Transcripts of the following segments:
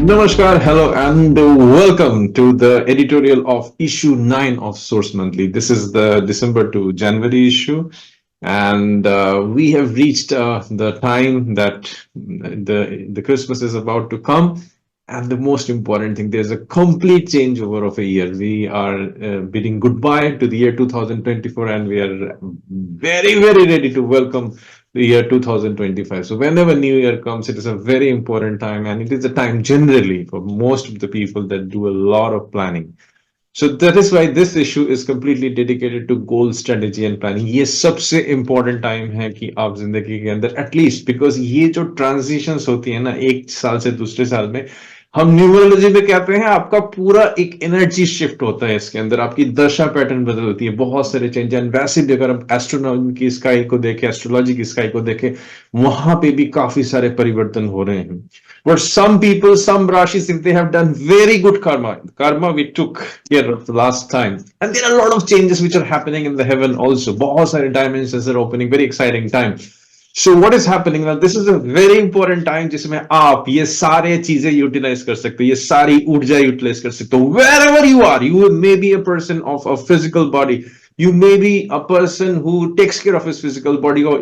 Namaskar, hello, and welcome to the editorial of issue 9 of Source Monthly. This is the December to January issue, and we have reached the time that the Christmas is about to come. And the most important thing, there's a complete changeover of a year. We are bidding goodbye to the year 2024, and we are very ready to welcome the year 2025. So whenever New Year comes, it is a very important time, and it is a time generally for most of the people that do a lot of planning. So that is why this issue is completely dedicated to goal strategy and planning. ये सबसे important time है कि आप जिंदगी के अंदर at least, because ये जो transitions होती है ना एक साल से दूसरे साल में, हम न्यूमरोलॉजी में कहते हैं आपका पूरा एक एनर्जी शिफ्ट होता है, इसके अंदर आपकी दशा पैटर्न बदलती है, बहुत सारे चेंज। एंड वैसे भी अगर हम एस्ट्रोनॉमी की स्काई को देखें, एस्ट्रोलॉजी की स्काई को देखें, वहां पे भी काफी सारे परिवर्तन हो रहे हैं। But some people, some rashis, if they have done very good karma we took care of the last time, and there are a lot of changes which are happening in the heaven also. बहुत सारे dimensions are opening, very exciting time. So what is happening now? This is a very important time जिसमें आप ये सारे चीजें utilise कर सकते हो, ये सारी ऊर्जा यूटिलाइज कर सकते हो। Wherever you are, you may be a person of a physical body. You may be a person who takes care of his physical body, or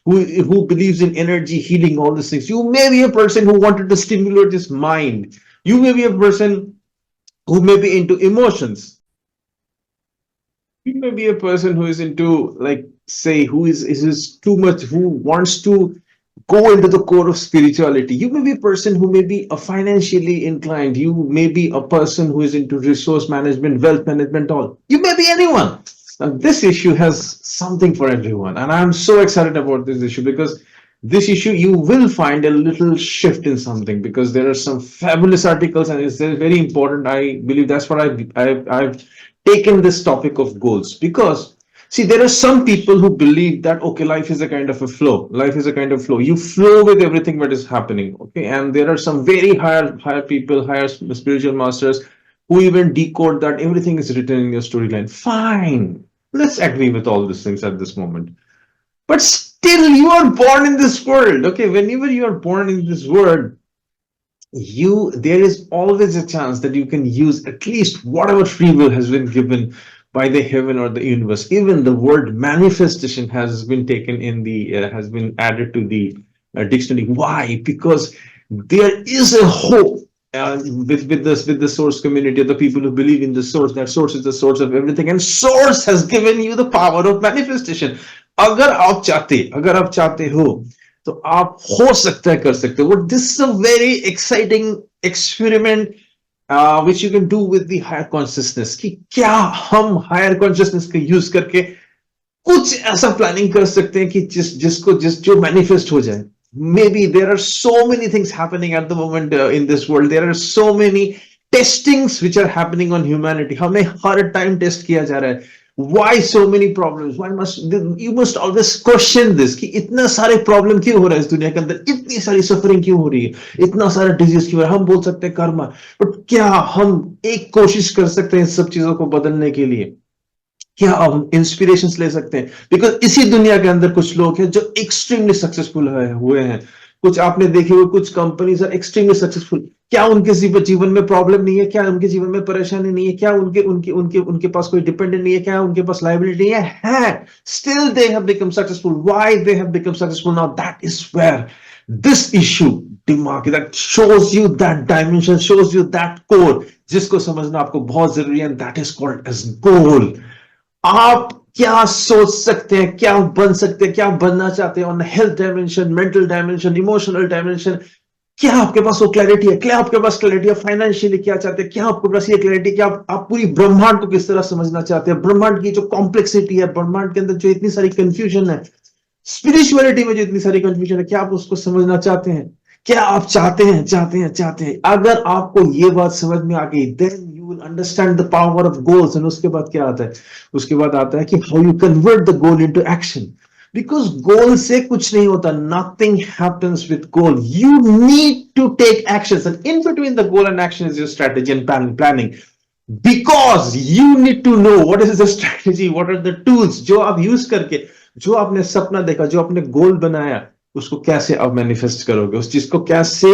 who believes in energy, healing, all these things. You may be a person who wanted to stimulate his mind. You may be a person who may be into emotions. You may be a person who is into, like, say, who is too much, who wants to go into the core of spirituality. You may be a person who may be a financially inclined. You may be a person who is into resource management, wealth management, all. You may be anyone. Now, this issue has something for everyone, and I'm so excited about this issue, because this issue you will find a little shift in something, because there are some fabulous articles, and it's very important. I believe that's what I've taken this topic of goals, because see, there are some people who believe that, okay, life is a kind of a flow. Life is a kind of flow. You flow with everything that is happening. Okay. And there are some very higher people, higher spiritual masters who even decode that everything is written in your storyline. Fine. Let's agree with all these things at this moment. But still, you are born in this world. Okay. Whenever you are born in this world, there is always a chance that you can use at least whatever free will has been given by the heaven or the universe. Even the word manifestation has been taken in the has been added to the dictionary. Why? Because there is a hope with the source community, the people who believe in the source. That source is the source of everything, and source has given you the power of manifestation. अगर आप चाहते हो तो आप हो सकता है कर सकते हो. But this is a very exciting experiment which you can do with the higher consciousness. कि क्या हम higher consciousness का use करके कुछ ऐसा planning कर सकते हैं कि जो manifest हो जाए. Maybe there are so many things happening at the moment in this world. There are so many testings which are happening on humanity. हमें हर time test किया जा रहा है. Why so many problems? You must always question this कि इतना सारे problem क्यों हो रहा है इस दुनिया के अंदर, इतनी सारी suffering क्यों हो रही है, इतना सारा disease क्यों हो रहा है. हम बोल सकते हैं कर्मा, but क्या हम एक कोशिश कर सकते हैं इन सब चीजों को बदलने के लिए? क्या हम इंस्पिरेशंस ले सकते हैं? बिकॉज इसी दुनिया के अंदर कुछ लोग हैं जो एक्सट्रीमली सक्सेसफुल हुए हैं. कुछ आपने देखे हुए कुछ कंपनीज आर एक्सट्रीमली सक्सेसफुल. क्या उनके जीवन में प्रॉब्लम नहीं है? क्या उनके जीवन में परेशानी नहीं है? क्या उनके उनके उनके उनके पास कोई डिपेंडेंट नहीं है? क्या उनके पास लायबिलिटी नहीं है? Still they have become successful. Why they have become successful? Now that is where this issue दिमाग that shows you that dimension, shows you that core, जिसको समझना आपको बहुत जरूरी है. That is called age goal. आप क्या सोच सकते हैं, क्या बन सकते हैं, क्या बनना चाहते हैं on health dimension, mental dimension, emotional dimension. क्या आपके पास वो क्लैरिटी है? क्या आपके पास क्लैरिटी है फाइनेंशियली क्या चाहते हैं? क्या आपके पास ये क्लैरिटी कि आप पूरी ब्रह्मांड को किस तरह समझना चाहते हैं? ब्रह्मांड की जो कॉम्प्लेक्सिटी है, ब्रह्मांड के अंदर जो इतनी सारी कंफ्यूजन है, स्पिरिचुअलिटी में जो इतनी सारी कंफ्यूजन है, क्या आप उसको समझना चाहते हैं? क्या आप चाहते हैं? अगर आपको ये बात समझ में आ गई, then you will understand the power of goals. And उसके बाद क्या आता है? उसके बाद आता है कि how you convert the goal into action. Because goal से कुछ नहीं होता. Nothing happens with goal. You need to take actions, and in between the goal and action is your strategy and planning. Because you need to know what is the strategy, what are the tools जो आप use करके, जो आपने सपना देखा, जो आपने गोल बनाया, उसको कैसे आप मैनिफेस्ट करोगे, उस चीज को कैसे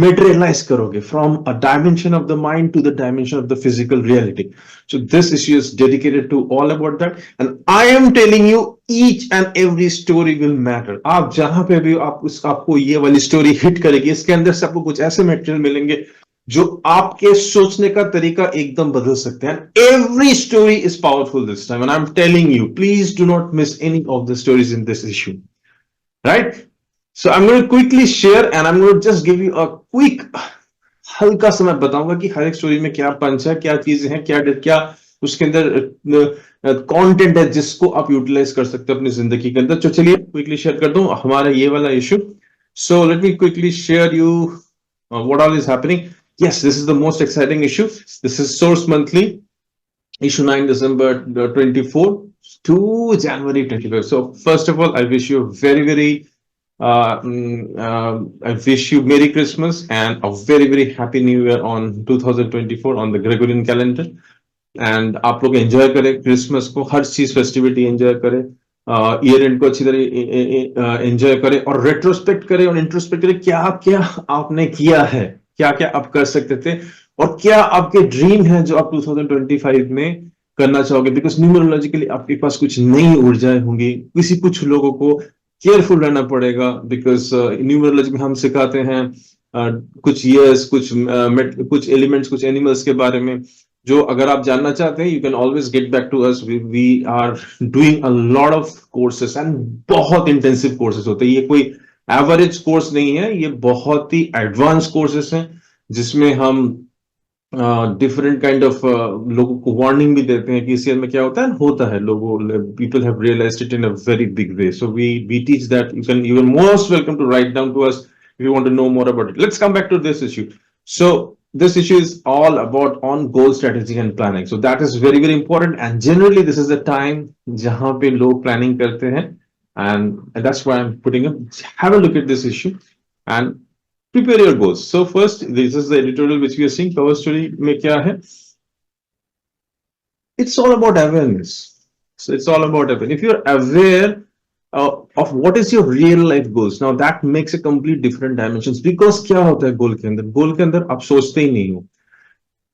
materialize करोगे from a dimension of the mind to the dimension of the physical reality. So this issue is dedicated to all about that, and I am telling you each and every story will matter. आप जहां पे भी हो, आपको ये वाली story hit करेगी, इसके अंदर से आपको कुछ ऐसे मटेरियल मिलेंगे जो आपके सोचने का तरीका एकदम बदल सकते हैं. Every story is powerful this time, and I am telling you, please do not miss any of the stories in this issue. Right? So I'm going to quickly share and I'm going to just give you a quick, हल्का सा मैं बताऊंगा कि हर एक story में क्या पंच है, क्या चीजें हैं, क्या उसके अंदर कंटेंट है जिसको आप यूटिलाइज कर सकते हैं अपनी जिंदगी के अंदर. तो चलिए क्विकली शेयर कर दूं हमारा ये वाला issue. So let me quickly share you what all is happening. Yes, this is the most exciting issue. This is Source Monthly, issue 9 December 24 to January 25. So first of all, I wish you a very I wish you Merry Christmas and a very happy New Year on 2024 on the Gregorian calendar. And आप लोग enjoy करें Christmas को, हर चीज festivity enjoy करें, year and को अच्छी तरह enjoy करें और रेट्रोस्पेक्ट करें और इंट्रोस्पेक्ट करें. क्या क्या आपने किया है, क्या क्या आप कर सकते थे, और क्या आपके ड्रीम है जो आप 2025 में करना चाहोगे. बिकॉज न्यूमरोलॉजिकली आपके पास कुछ नई ऊर्जाएं होंगी. कुछ लोगों को केयरफुल रहना पड़ेगा, बिकॉज न्यूमरोलॉजी में हम सिखाते हैं कुछ ईयर्स, कुछ एलिमेंट्स, कुछ एनिमल्स के बारे में, जो अगर आप जानना चाहते हैं, you can always get back to us. We are doing a lot of courses and बहुत इंटेंसिव कोर्सेस होते हैं. ये कोई एवरेज कोर्स नहीं है, ये बहुत ही एडवांस कोर्सेस हैं जिसमें हम डिफरेंट काइंड ऑफ लोगों को वार्निंग भी देते हैं कि इस ईयर में क्या होता है लोगों, people have realised it in a very big way. So we teach that. You are most welcome to write down to us if you want to know more about it. Let's come back to this issue. So this issue is all about on goal strategy and planning. So that is very important, and generally this is the time jahan pe log planning karte hain, and that's why I'm putting up. Have a look at this issue and prepare your goals. So first, this is the editorial which we are seeing. Cover story mein kya hai? It's all about awareness. So it's all about awareness. If you're aware of what is your real life goals, now that makes a complete different dimensions. Because क्या होता है गोल के अंदर आप सोचते ही नहीं हो.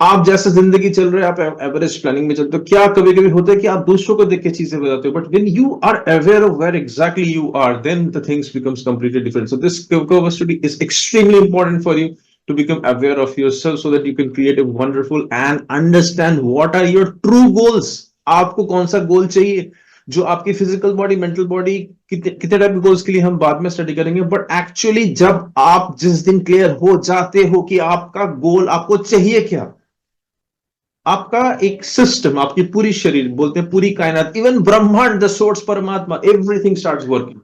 आप जैसे जिंदगी चल रहे हैं, आप एवरेज प्लानिंग में चलते हो. क्या कभी कभी होता है कि आप दूसरों को देख के चीजें बताते हो, but when you are aware of where exactly you are, then the things becomes completely different. So this cover study is extremely important for you to become aware of yourself so that you can create a wonderful and understand what are your true goals. आपको कौन सा गोल चाहिए, जो आपकी physical body, mental body, कितने type के goals के लिए हम बाद में स्टडी करेंगे. बट एक्चुअली जब आप जिस दिन क्लियर हो जाते हो कि आपका गोल, आपको चाहिए क्या, आपका एक सिस्टम, आपकी पूरी शरीर, बोलते हैं पूरी कायनात, इवन ब्रह्मांड, द सोर्स, परमात्मा, everything starts working.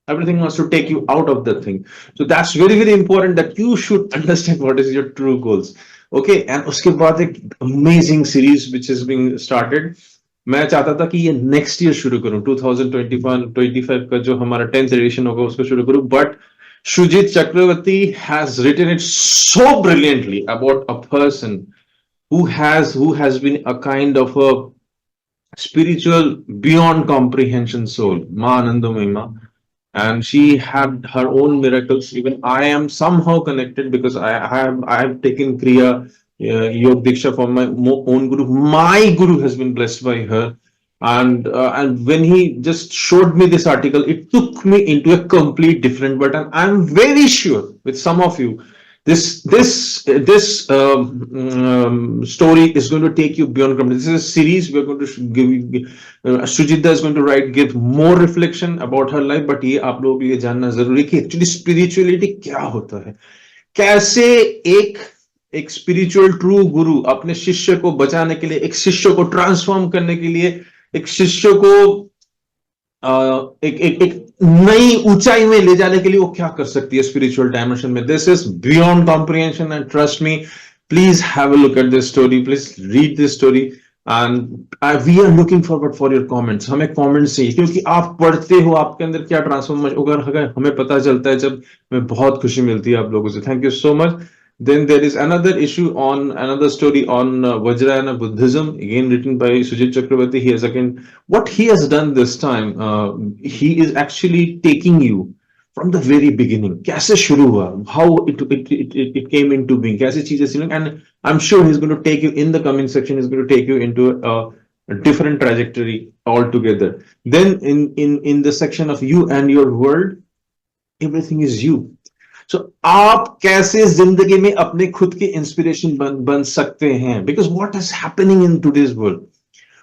Everything wants to take you out of that thing. So that's very important that you should understand what is your true goals. Okay, and उसके बाद एक amazing series which is being started. मैं चाहता था कि ये next year शुरू करूं, 2021-25 का जो हमारा 10th एडिशन होगा उसको शुरू करूं. But Shujit Chakravarti has written it so brilliantly about a person who has been a kind of a spiritual beyond comprehension soul, Ma Anandamaya, and she had her own miracles. Even I am somehow connected because I have taken Kriya Yog Diksha from my own guru. My guru has been blessed by her, and when he just showed me this article, it took me into a complete different world. And I'm very sure with some of you, this story is going to take you beyond comprehension. This is a series we are going to give. Sujita is going to give more reflection about her life, but ये आप लोगों के लिए जानना जरूरी कि actually spirituality क्या होता है, कैसे एक स्पिरिचुअल ट्रू गुरु अपने शिष्य को बचाने के लिए, एक शिष्य को ट्रांसफॉर्म करने के लिए, एक शिष्य को एक नई ऊंचाई में ले जाने के लिए वो क्या कर सकती है स्पिरिचुअल डायमेंशन में. This is beyond comprehension, and trust me, please have a look at this story, please read this story, and we are looking forward for your comments. हमें कमेंट्स चाहिए क्योंकि आप पढ़ते हो, आपके अंदर क्या ट्रांसफॉर्मेशन अगर हमें पता चलता है जब, हमें बहुत खुशी मिलती है आप लोगों से. Thank you so much. Then there is another issue on another story on Vajrayana Buddhism, again written by Sujit Chakravarti. What he has done this time, he is actually taking you from the very beginning. कैसे शुरू हुआ? How it came into being? कैसे चीजें सी? And I'm sure he's going to take you in the coming section. He's going to take you into a different trajectory altogether. Then in the section of you and your world, everything is you. So आप कैसे जिंदगी में अपने खुद के inspiration बन सकते हैं? Because what is happening in today's world?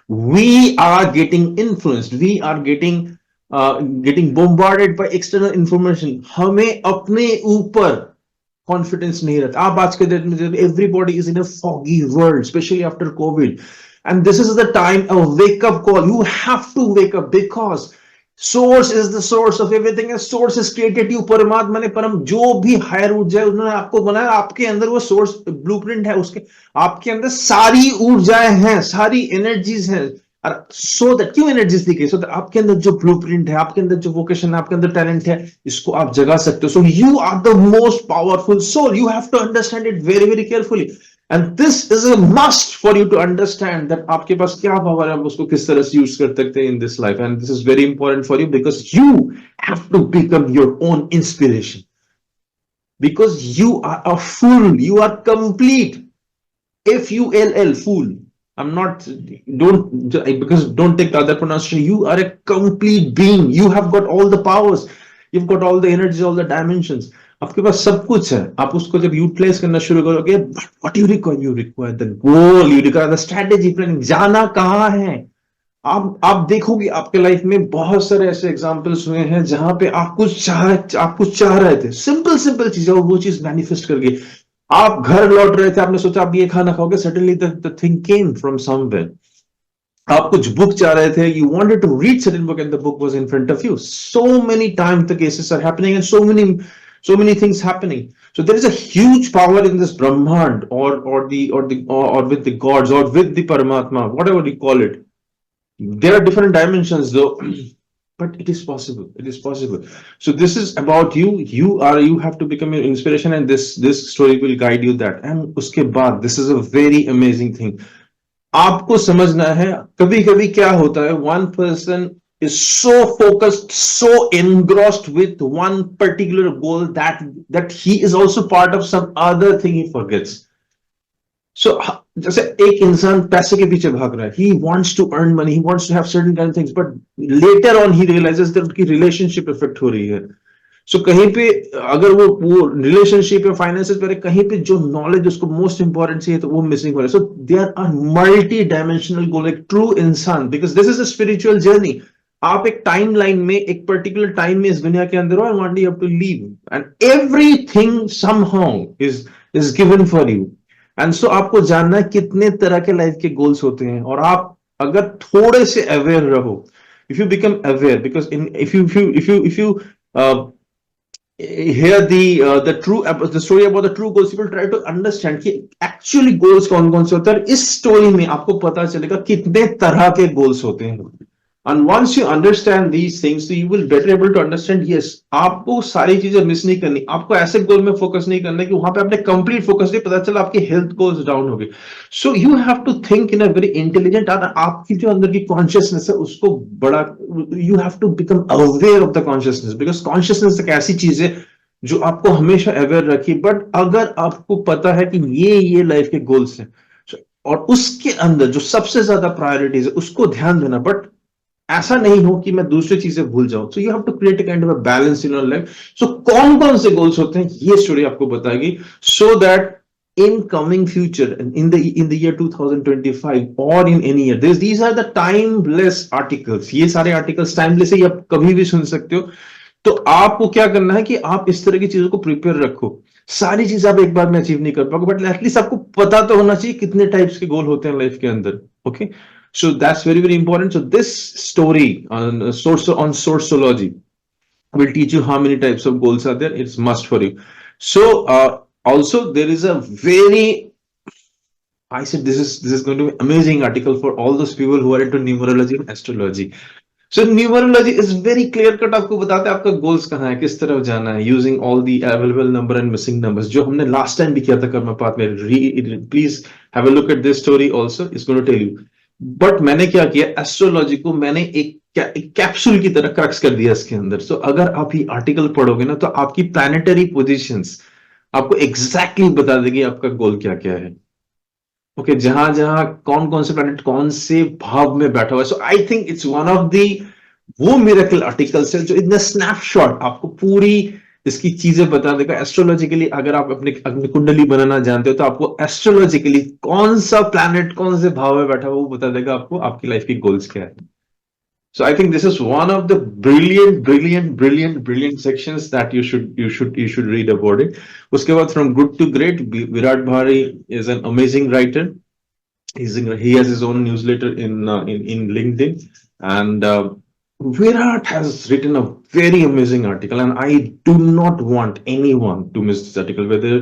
We are getting influenced. We are getting bombarded by external information. हमें अपने ऊपर कॉन्फिडेंस नहीं रहता. आप आज के डेट में everybody is in a foggy world, especially after COVID. And this is the time, a wake up call. You have to wake up, because source is the source of everything, and source is created you. परमात्मा ने, परम जो भी higher ऊर्जा है उन्होंने आपको बनाया, आपके अंदर वो सोर्स ब्लूप्रिंट है, उसके आपके अंदर सारी ऊर्जाएं हैं, सारी एनर्जीज हैं. सो दैट, क्यों एनर्जीज दिखे? सो दैट आपके अंदर जो ब्लूप्रिंट है, आपके अंदर जो वोकेशन है, आपके अंदर टैलेंट है, इसको आप जगा सकते हो. So you are the most powerful soul. You have to understand it very very carefully. And this is a must for you to understand that आपके पास क्या पावर है, आप उसको किस तरह से यूज कर सकते हैं in this life. And this is very important for you, because you have to become your own inspiration. Because you are a fool. You are complete. F-U-L-L, fool. I'm not, because don't take the other pronunciation. You are a complete being. You have got all the powers. You've got all the energies, all the dimensions. आपके पास सब कुछ है. आप उसको जब utilise करना शुरू करोगे, what you require the goal, you require the strategy, planning. जाना कहाँ है? आप देखोगे आपके लाइफ में बहुत सारे ऐसे एग्जांपल्स हुए हैं जहां पे आप कुछ चाह रहे थे, सिंपल सिंपल चीजें, और वो चीज मैनिफेस्ट कर गई. आप घर लौट रहे थे, आपने सोचा आप ये खाना खाओगे, suddenly the thing came from somewhere. आप कुछ बुक चाह रहे थे, you wanted to read certain book and the book was in front of you. So many times the cases are happening, and so many things happening. So there is a huge power in this Brahmand, or with the gods, or with the Paramatma, whatever you call it. There are different dimensions though, but it is possible. It is possible. So this is about you. You have to become your inspiration, and this story will guide you that. And uske baad, this is a very amazing thing. आपको समझना है, कभी कभी क्या होता है, one person is so focused, so engrossed with one particular goal that he is also part of some other thing he forgets. So जैसे एक इंसान पैसे के पीछे भाग रहा है, he wants to earn money, he wants to have certain kind of things, but later on he realizes that उसकी relationship affect हो रही है. सो कहीं पे अगर वो रिलेशनशिप या फाइनेंसेस पर, कहीं पे जो नॉलेज उसको मोस्ट इंपॉर्टेंट चाहिए तो वो मिसिंग हो रहा है. So there are multi dimensional goal, एक ट्रू इंसान, because this is a spiritual journey. आप एक टाइम लाइन में, एक पर्टिकुलर टाइम में इस दुनिया के अंदर हो, and one day you have to leave, and everything somehow is given for you. And so आपको जानना है कितने तरह के लाइफ के गोल्स होते हैं, और आप अगर थोड़े से अवेयर रहो, if you become aware, because if you hear the story about the true goals, people try to understand कि actually goals कौन-कौन से होते हैं. इस स्टोरी में आपको पता चलेगा कितने तरह के गोल्स होते हैं. And once you understand these things, so you will better able to understand, yes, आपको सारी चीजें मिस नहीं करनी. आपको ऐसे गोल में फोकस नहीं करना कि वहां पे आपने कंप्लीट फोकस नहीं, पता चला आपकी हेल्थ गोल्स डाउन हो गई. So you have to think in a very intelligent, आपकी जो अंदर की कॉन्शियसनेस है उसको बड़ा, you have to become aware of the consciousness, because consciousness एक ऐसी चीज है जो आपको हमेशा अवेयर रखी. बट अगर आपको पता है कि ये लाइफ के गोल्स हैं, और उसके अंदर जो सबसे ज्यादा प्रायोरिटीज है उसको ध्यान देना, बट ऐसा नहीं हो कि मैं दूसरी चीजें भूल जाऊं. So you have to create a kind of a balance in your life. So कौन कौन से गोल्स होते हैं ये स्टोरी आपको बताएगी, so that in coming future, in the year 2025 or in any year, these are the timeless articles. ये सारे articles timeless है, ये आप कभी भी सुन सकते हो. तो आपको क्या करना है कि आप इस तरह की चीजों को प्रिपेयर रखो. सारी चीज आप एक बार में अचीव नहीं कर पाओगे, बट एटलीस्ट आपको पता तो होना चाहिए कितने टाइप्स के गोल होते हैं लाइफ के अंदर. Okay, so that's very very important. So this story on sourceology will teach you how many types of goals are there. It's must for you. So also there is a very, I said this is going to be amazing article for all those people who are into numerology and astrology. So numerology is very clear cut, आपको बताते हैं आपका goals कहाँ है, किस तरफ जाना है, using all the available number and missing numbers, जो हमने लास्ट टाइम भी किया था कर्मा पाथ में. Please have a look at this story, also it's going to tell you. But मैंने क्या किया, एस्ट्रोलॉजी को मैंने एक कैप्सूल की तरह क्रक्स कर दिया इसके अंदर। सो अगर आप ये आर्टिकल पढ़ोगे ना, तो आपकी प्लानिटरी पोजीशंस आपको एग्जैक्टली बता देगी आपका गोल क्या क्या है। ओके, जहां जहां कौन कौन से प्लैनेट कौन से भाव में बैठा हुआ है। So I think it's one of the वो मिरेकल आर्टिकल्स है जो इन स्नैपशॉट आपको पूरी इसकी चीजें बता देगा एस्ट्रोलॉजिकली। अगर आप अपने अपनी कुंडली बनाना जानते हो, तो आपको एस्ट्रोलॉजिकली कौन सा प्लैनेट कौन से भाव में बैठा हुआ वो बता देगा आपको आपकी लाइफ की गोल्स क्या है। So I think this is one of the brilliant sections that you should read about it. उसके बाद from good to great, Virat Bhari is an amazing writer. He has his own newsletter in LinkedIn, and Virat has written a very amazing article, and I do not want anyone to miss this article, whether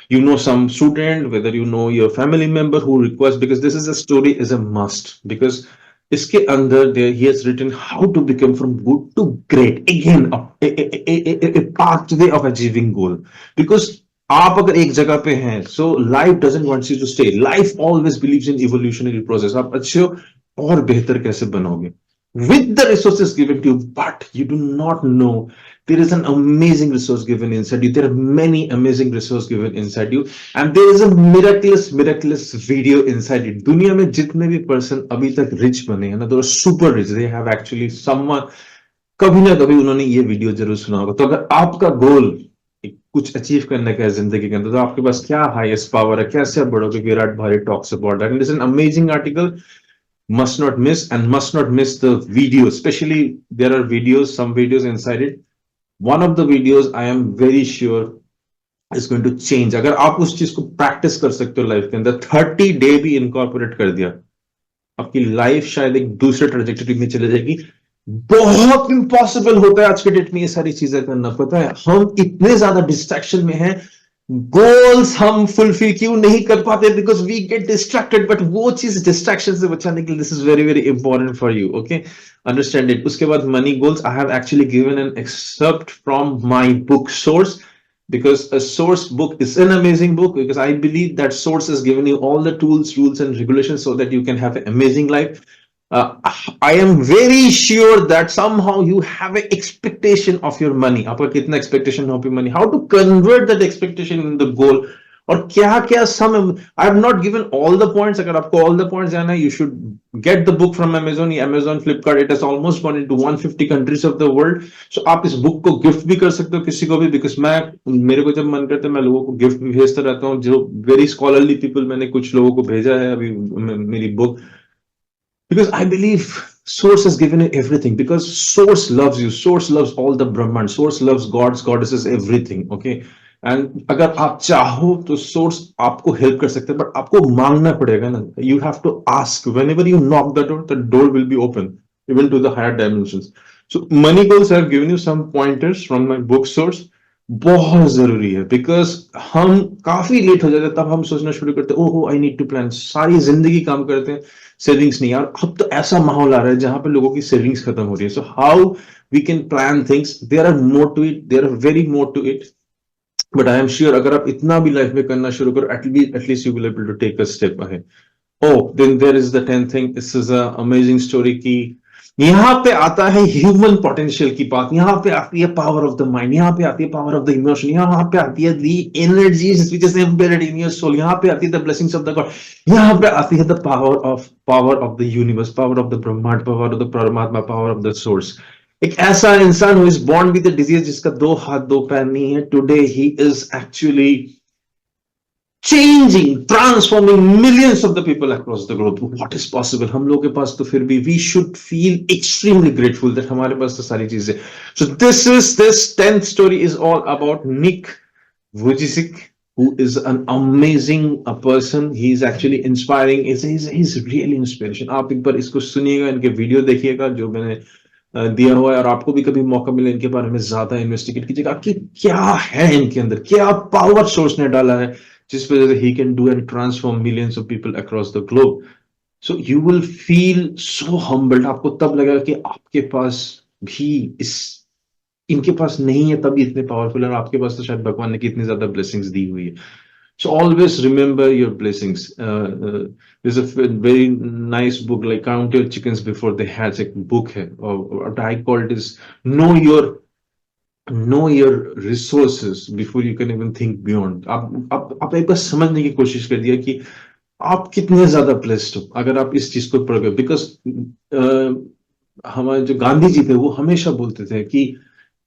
you know some student, whether you know your family member who requests, because this is a story is a must, because इसके अंदर there he has written how to become from good to great, again a pathway of achieving goal. Because आप अगर एक जगह पे हैं, so life doesn't wants you to stay, life always believes in evolutionary process. आप अच्छे हो और बेहतर कैसे बनोगे with the resources given to you, but you do not know there is an amazing resource given inside you. There are many amazing resources given inside you, and there is a miraculous video inside it. दुनिया में जितने भी person अभी तक rich बने हैं ना, तो super rich, they have actually someone, कभी ना कभी उन्होंने ये वीडियो जरूर सुना होगा। तो अगर आपका गोल कुछ अचीव करने का है जिंदगी के अंदर, तो आपके पास क्या हाईएस्ट पावर है, कैसे आप बढ़ोगे, विराट भारी talks about that, and it's an amazing article. Must not miss, and must not miss the video, especially there are videos, some videos inside it. One of the videos I am very sure is going to change, अगर आप उस चीज को practice कर सकते हो life के अंदर, 30 डे भी इनकॉर्पोरेट कर दिया, आपकी लाइफ शायद एक दूसरे ट्रेजेक्टरी में चले जाएगी। बहुत इम्पॉसिबल होता है आज के डेट में ये सारी चीजें करना, पता है। हम इतने ज्यादा डिस्ट्रैक्शन में हैं, गोल्स हम फुलफिल क्यों नहीं कर पाते, because we get distracted. But वो चीज डिस्ट्रैक्शन से बचाने के लिए this is very very important for you, okay, understand it. उसके बाद money goals, I have actually given an except from my book source, because a source book is an amazing book, because I believe that source has given you all the tools, rules and regulations so that you can have an amazing life. I am very sure that somehow you have an expectation of your money. आपका कितना expectation of your money, how to convert that expectation in the goal, और क्या क्या some I have not given all the points. अगर आपको all the points जाना है, you should get the book from Amazon, Amazon, Flipkart. It has almost gone into 150 countries of the world. So आप इस book को gift भी कर सकते हो किसी को भी, because मेरे को जब मन करता है मैं लोगों को गिफ्ट भी भेजता रहता हूँ, जो वेरी स्कॉलरली पीपल, मैंने कुछ लोगों को भेजा है अभी मेरी book, because I believe source has given you everything, because source loves you, source loves all the Brahman, source loves gods, goddesses, everything, okay. And अगर आप चाहो तो सोर्स आपको हेल्प कर सकते हैं, बट आपको मांगना पड़ेगा ना। You have to ask, whenever you knock the door will be open even to the higher dimensions. So money goals have given you some pointers from my book source, बहुत जरूरी है, because हम काफी late हो जाते हैं, तब हम सोचना शुरू करते हैं, ओहो आई नीड टू प्लान, सारी जिंदगी काम करते हैं, सेविंग्स नहीं। यार अब तो ऐसा माहौल आ रहा है जहां पे लोगों की सेविंग्स खत्म हो रही है। So how we can plan things, there are more to it, there are very more to it, but I am sure अगर आप इतना भी लाइफ में करना शुरू करो, at least you will able to take a step ahead. Oh, then there is the 10th thing. This is a amazing story की यहाँ पे आता है ह्यूमन पोटेंशियल की बात, यहाँ पे आती है पावर ऑफ द माइंड, यहाँ पे आती है पावर ऑफ द इमोशन, यहाँ पे आती है the energies which is embedded in your soul, यहाँ पे आती है the blessings of the god, यहाँ पे आती है the power of the universe, power of the Brahmand, power of the Paramatma, power of the source. एक ऐसा इंसान who is born with the disease, जिसका 2 हाथ 2 पैर नहीं है, today he is actually changing, transforming millions of the people across the globe. What is possible? हम लोग के पास तो फिर भी we should feel extremely grateful that हमारे पास तो सारी चीजें। So this 10th story is all about Nick Vujicic, who is an amazing person. He is actually inspiring. He's really inspiration. आप एक बार इसको सुनिएगा, इनके वीडियो देखिएगा जो मैंने दिया हुआ है, और आपको भी कभी मौका मिले इनके बारे में ज्यादा इन्वेस्टिगेट कीजिएगा कि क्या है इनके अंदर, क्या पावर सोर्स ने डाला है जिस वजह से he can do and transform millions of people across the globe. So you will feel so humbled. आपको तब लगेगा कि आपके पास भी इनके पास नहीं है, तभी इतने पावरफुल है, और आपके पास तो शायद भगवान ने कितनी ज्यादा ब्लेसिंग्स दी हुई है। So always remember your blessings. There's a very nice book like Count Your Chickens Before They Hatch. एक book है, or what I call it is know your know your resources before you can even think beyond. आप एक बार समझने की कोशिश कर दिया कि आप कितने ज्यादा ब्लेस्ड हो अगर आप इस चीज को पढ़ गए, बिकॉज हमारे जो गांधी जी थे वो हमेशा बोलते थे कि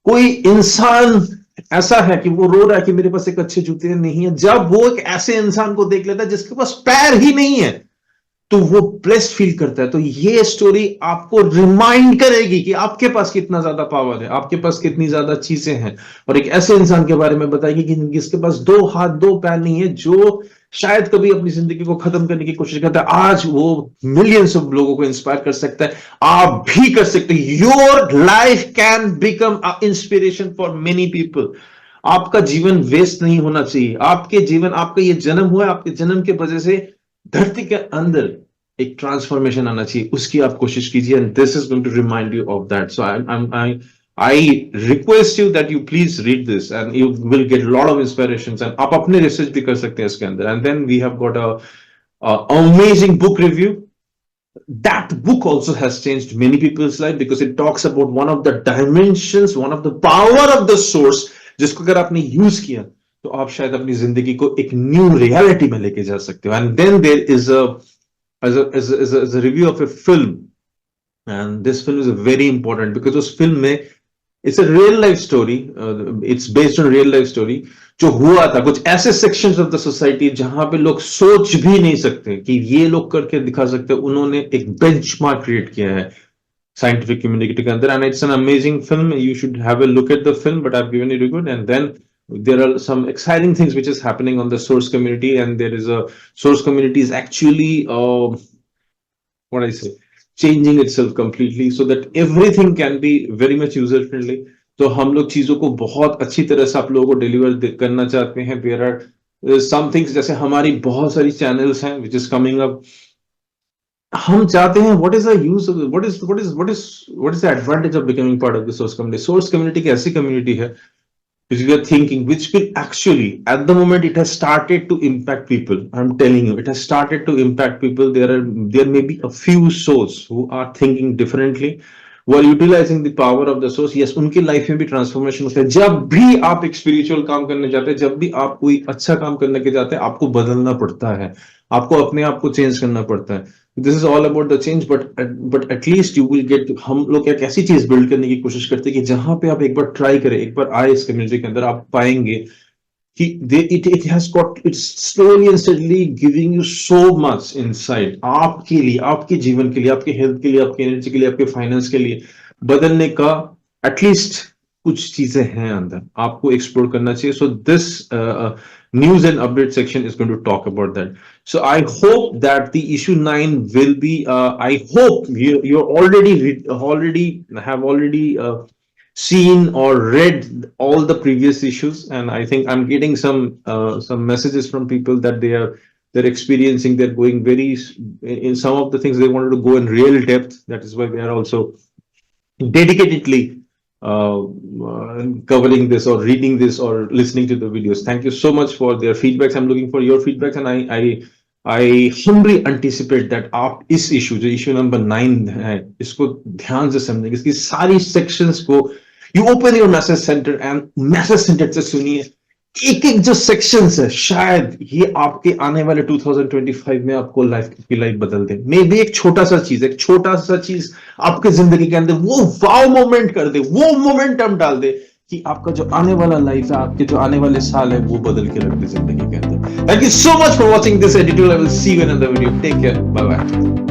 कोई इंसान ऐसा है कि वो रो रहा है कि मेरे पास एक अच्छे जूते नहीं है, जब वो एक ऐसे इंसान को देख लेता है जिसके पास पैर ही नहीं है तो वो ब्लेस्ड फील करता है। तो ये स्टोरी आपको रिमाइंड करेगी कि आपके पास कितना ज्यादा पावर है, आपके पास कितनी ज्यादा चीजें हैं, और एक ऐसे इंसान के बारे में बताएगी कि जिसके पास दो हाथ दो पैर नहीं है, जो शायद कभी अपनी जिंदगी को खत्म करने की कोशिश करता है, आज वो मिलियंस ऑफ लोगों को इंस्पायर कर सकता है। आप भी कर सकते हैं। Your life can become inspiration for many people. आपका जीवन वेस्ट नहीं होना चाहिए। आपके जीवन, आपका ये जन्म हुआ है, आपके जन्म के वजह से धरती के अंदर एक ट्रांसफॉर्मेशन आना चाहिए, उसकी आप कोशिश कीजिए, and this is going to remind you of that. So I request you that you please read this and you will get lot of inspirations, and आप अपने रिसर्च भी कर सकते हैं इसके अंदर। And then we have got a amazing book review. That book also has changed many people's life because it talks about one of the dimensions, one of the power of the source, जिसको अगर आपने use किया तो आप शायद अपनी जिंदगी को एक न्यू रियलिटी में लेके जा सकते हो. And then there is a review of a film, and this film is very important because उस फिल्म में it's a real life story, it's based on real life story जो हुआ था. कुछ ऐसे sections of the society जहां पे लोग सोच भी नहीं सकते कि ये लोग करके दिखा सकते, उन्होंने एक benchmark create किया है scientific community के अंदर, and it's an amazing film. You should have a look at the film, but I've given you a review. And then there are some exciting things which is happening on the source community, and there is a source community is actually what I say, changing itself completely so that everything can be very much user friendly. तो हम लोग चीजों को बहुत अच्छी तरह से आप लोगों को डिलीवर करना चाहते हैं. There are some things, जैसे हमारी बहुत सारी चैनल्स हैं which is coming up. हम चाहते हैं what is the use of what is the advantage of becoming part of the source community. Source community की ऐसी community है which we are thinking, which will actually, at the moment, it has started to impact people. I'm telling you, it has started to impact people. There may be a few souls who are thinking differently, who are utilizing the power of the source. Yes, उनकी life में भी transformation होता है. जब भी आप एक spiritual काम करने जाते हैं, जब भी आप कोई अच्छा काम करने के जाते हैं, आपको बदलना पड़ता है, आपको अपने आप को चेंज करना पड़ता है. This is all about the change, but at least you will gate. हम लोग एक ऐसी चीज बिल्ड करने की कोशिश करते हैं कि जहां पे आप एक बार ट्राई करें, एक बार आए इस कम्युनिटी के अंदर, आप पाएंगे कि it has got, it's slowly and steadily giving you so much inside, आपके लिए, आपके जीवन के लिए, आपके हेल्थ के लिए, आपके एनर्जी के लिए, आपके फाइनेंस के लिए बदलने का एटलीस्ट कुछ चीजें हैं अंदर, आपको एक्सप्लोर करना चाहिए. So this news and update section is going to talk about that. So I hope that the issue 9 will be, I hope you already have seen or read all the previous issues, and I think I'm getting some messages from people that they're experiencing, they're going very, in some of the things they wanted to go in real depth. That is why they are also dedicatedly covering this or reading this or listening to the videos. Thank you so much for their feedbacks. I'm looking for your feedbacks, and I humbly anticipate that आप इस issue, जो issue number 9 है, इसको ध्यान से समझेंगे, इसकी सारी sections को you open your message center and message center से सुनिए. एक एक जो sections है, शायद ये आपके आने वाले 2025 में आपको की लाइफ बदल दे. मे बी एक छोटा सा चीज आपके जिंदगी के अंदर वो वाव मोमेंट कर दे, वो मोमेंटम डाल दे कि आपका जो आने वाला लाइफ है, आपके जो आने वाले साल है, वो बदल के रख दे जिंदगी के अंदर. Thank you so much for watching this editorial. I will see you in another video. Take care. Bye bye.